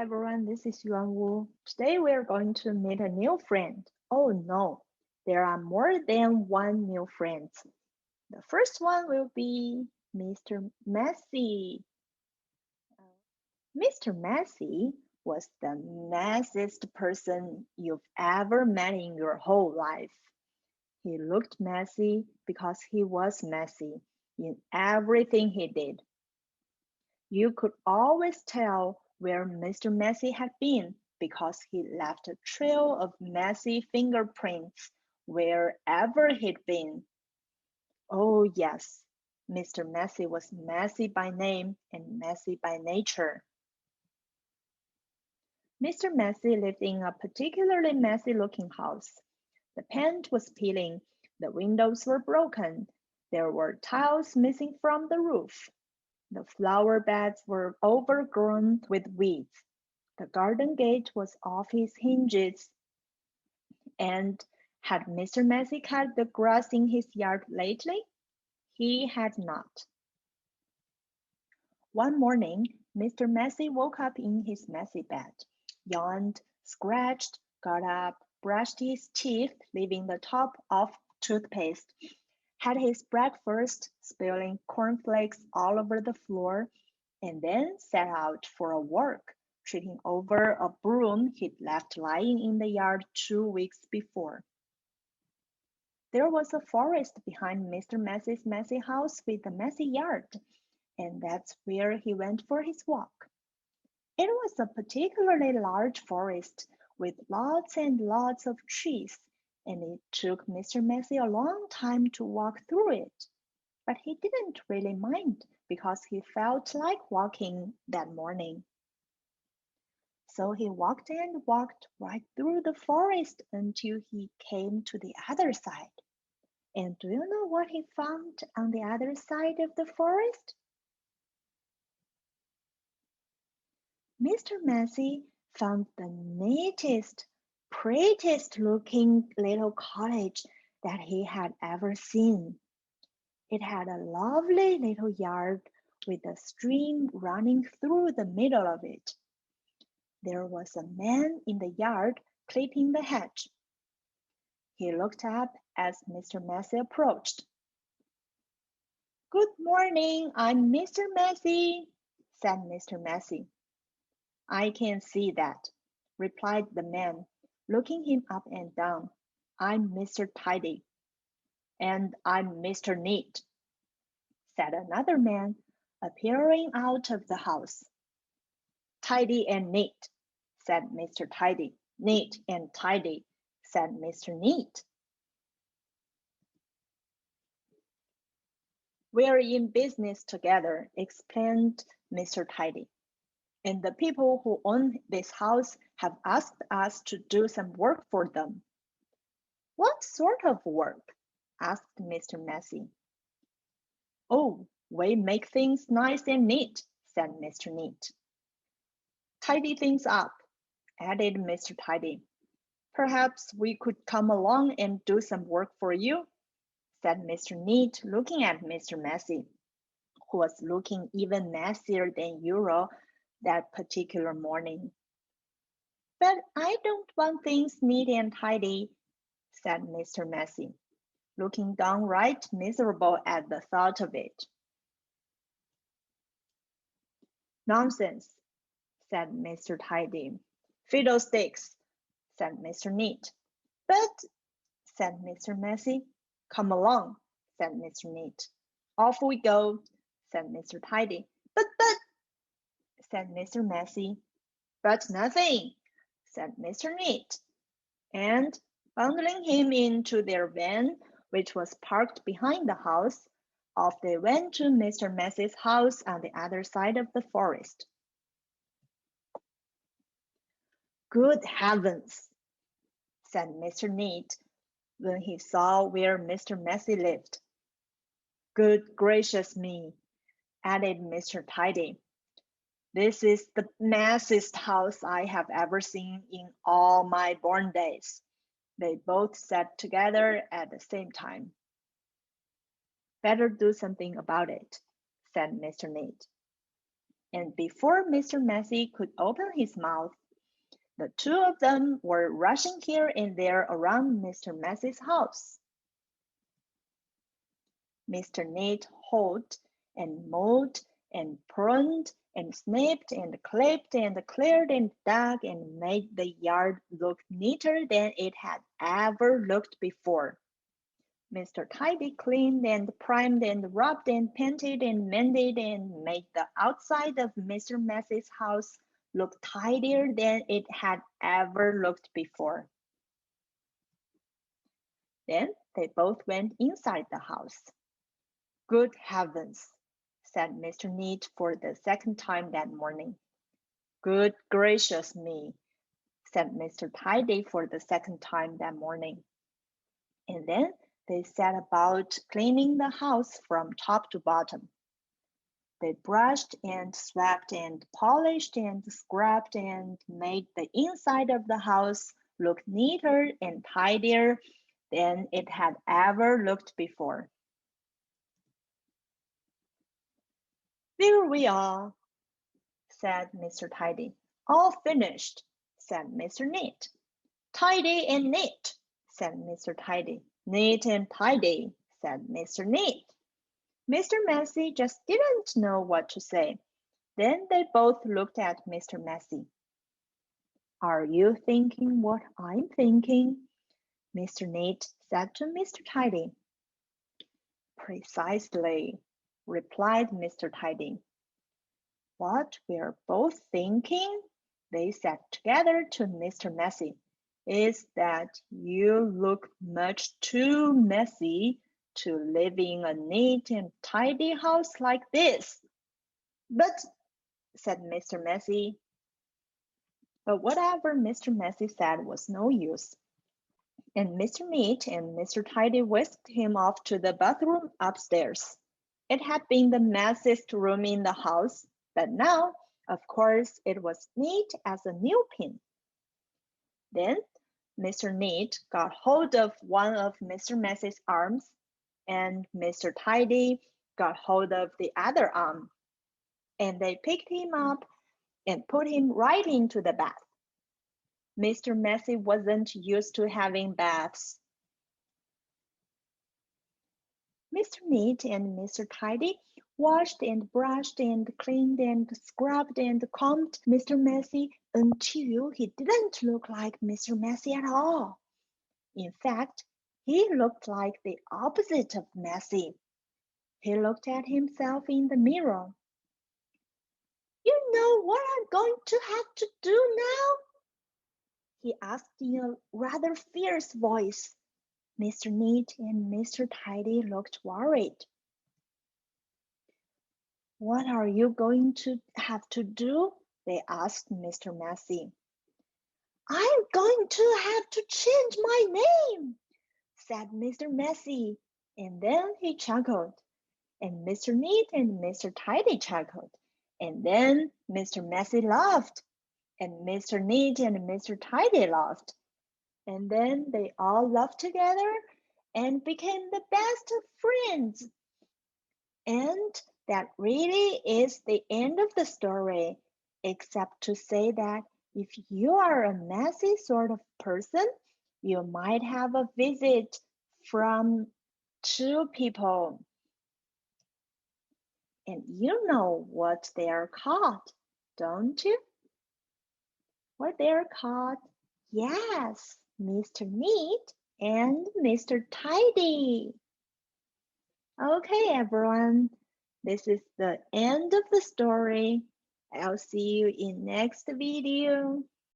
everyone, this is Yuanwu. Today we are going to meet a new friend. Oh no, there are more than one new friend. The first one will be Mr. Messi. Mr. Messi was the messiest person you've ever met in your whole life. He looked messy because he was messy in everything he did. You could always tell where Mr. Messi had been because he left a trail of messy fingerprints wherever he'd been. Oh, yes, Mr. Messi was messy by name and messy by nature. Mr. Messi lived in a particularly messy looking house. The paint was peeling, the windows were broken, there were tiles missing from the roof. The flower beds were overgrown with weeds. The garden gate was off its hinges. And had Mr. Messi cut the grass in his yard lately? He had not. One morning, Mr. Messi woke up in his messy bed, yawned, scratched, got up, brushed his teeth, leaving the top off toothpaste, had his breakfast, spilling cornflakes all over the floor, and then set out for a walk, tripping over a broom he'd left lying in the yard 2 weeks before. There was a forest behind Mr. Messi's messy house with a messy yard, and that's where he went for his walk. It was a particularly large forest with lots and lots of trees, and it took Mr. Messi a long time to walk through it. But he didn't really mind because he felt like walking that morning. So he walked and walked right through the forest until he came to the other side. And do you know what he found on the other side of the forest? Mr. Messi found the neatest, prettiest looking little cottage that he had ever seen. It had a lovely little yard with a stream running through the middle of it. There was a man in the yard clipping the hedge. He looked up as Mr. Messi approached. "Good morning, I'm Mr. Messi," said Mr. Messi. "I can see that," replied the man, looking him up and down. "I'm Mr. Tidy." "And I'm Mr. Neat," said another man, appearing out of the house. "Tidy and neat," said Mr. Tidy. "Neat and tidy," said Mr. Neat. "We're in business together," explained Mr. Tidy. "And the people who own this house have asked us to do some work for them." "What sort of work?" asked Mr. Messi. "Oh, we make things nice and neat," said Mr. Neat. "Tidy things up," added Mr. Tidy. "Perhaps we could come along and do some work for you," said Mr. Neat, looking at Mr. Messi, who was looking even messier than usual that particular morning. "But I don't want things neat and tidy," said Mr. Messi, looking downright miserable at the thought of it. "Nonsense," said Mr. Tidy. "Fiddlesticks," said Mr. Neat. "But," said Mr. Messi. "Come along," said Mr. Neat. "Off we go," said Mr. Tidy. But," said Mr. Messi. "But nothing," said Mr. Neat. And, bundling him into their van, which was parked behind the house, off they went to Mr. Messi's house on the other side of the forest. "Good heavens," said Mr. Neat when he saw where Mr. Messi lived. "Good gracious me," added Mr. Tidy. "This is the messiest house I have ever seen in all my born days," they both said together at the same time. "Better do something about it," said Mr. Neat. and before Mr. Messy could open his mouth, the two of them were rushing here and there around Mr. Messy's house. Mr. Neat hoed and mowed and pruned and snipped and clipped and cleared and dug and made the yard look neater than it had ever looked before. Mr. Tidy cleaned and primed and rubbed and painted and mended and made the outside of Mr. Messy's house look tidier than it had ever looked before. Then they both went inside the house. Good heavens, said Mr. Neat for the second time that morning. Good gracious me, said Mr. Tidy for the second time that morning. And then they set about cleaning the house from top to bottom. They brushed and swept and polished and scrubbed and made the inside of the house look neater and tidier than it had ever looked before. There we are, said Mr. Tidy. All finished, said Mr. Neat. Tidy and neat, said Mr. Tidy. Neat and tidy, said Mr. Neat. Mr. Messy just didn't know what to say. Then they both looked at Mr. Messy. Are you thinking what I'm thinking? Mr. Neat said to Mr. Tidy. Precisely, replied Mr. Tidy. What we're both thinking, they said together to Mr. Messy, is that you look much too messy to live in a neat and tidy house like this. But, said Mr. Messy. But whatever Mr. Messy said was no use. And Mr. Neat and Mr. Tidy whisked him off to the bathroom upstairs. It had been the messiest room in the house, but now, of course, it was neat as a new pin. Then Mr. Neat got hold of one of Mr. Messy's arms, and Mr. Tidy got hold of the other arm, and they picked him up and put him right into the bath. Mr. Messy wasn't used to having baths. Mr. Neat and Mr. Tidy washed and brushed and cleaned and scrubbed and combed Mr. Messy until he didn't look like Mr. Messy at all. In fact, he looked like the opposite of messy. He looked at himself in the mirror. You know what I'm going to have to do now? He asked in a rather fierce voice. Mr. Neat and Mr. Tidy looked worried. What are you going to have to do? They asked Mr. Messy. I'm going to have to change my name, said Mr. Messy, and then he chuckled. And Mr. Neat and Mr. Tidy chuckled. And then Mr. Messy laughed. And Mr. Neat and Mr. Tidy laughed. And then they all laughed together and became the best of friends. And that really is the end of the story, except to say that if you are a messy sort of person, you might have a visit from two people. And you know what they are called, don't you? What they are called? Yes, Mr. Neat and Mr. Tidy. Okay, everyone, this is the end of the story. I'll see you in next video.